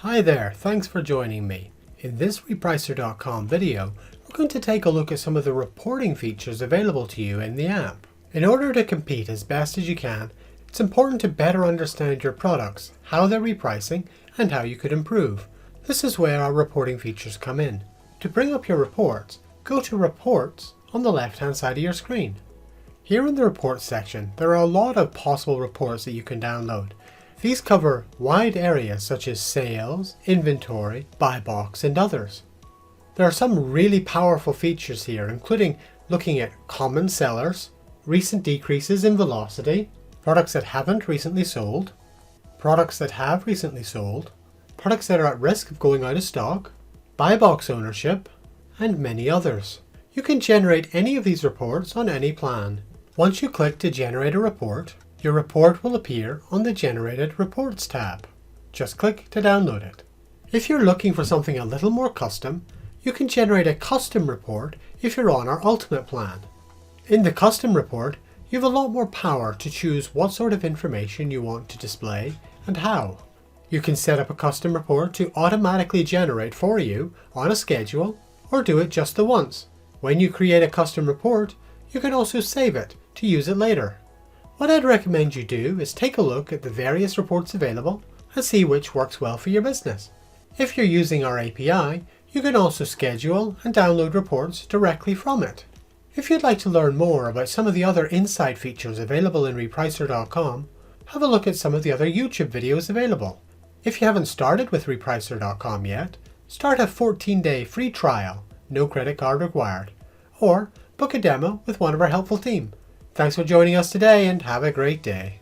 Hi there, thanks for joining me. In this Repricer.com video, we're going to take a look at some of the reporting features available to you in the app. In order to compete as best as you can, it's important to better understand your products, how they're repricing, and how you could improve. This is where our reporting features come in. To bring up your reports, go to Reports on the left-hand side of your screen. Here in the Reports section, there are a lot of possible reports that you can download. These cover wide areas such as sales, inventory, buy box, and others. There are some really powerful features here, including looking at common sellers, recent decreases in velocity, products that haven't recently sold, products that have recently sold, products that are at risk of going out of stock, buy box ownership, and many others. You can generate any of these reports on any plan. Once you click to generate a report, your report will appear on the Generated Reports tab. Just click to download it. If you're looking for something a little more custom, you can generate a custom report if you're on our Ultimate plan. In the custom report, you have a lot more power to choose what sort of information you want to display and how. You can set up a custom report to automatically generate for you on a schedule, or do it just the once. When you create a custom report, you can also save it to use it later. What I'd recommend you do is take a look at the various reports available and see which works well for your business. If you're using our API, you can also schedule and download reports directly from it. If you'd like to learn more about some of the other insight features available in Repricer.com, have a look at some of the other YouTube videos available. If you haven't started with Repricer.com yet, start a 14-day free trial, no credit card required, or book a demo with one of our helpful team. Thanks for joining us today and have a great day.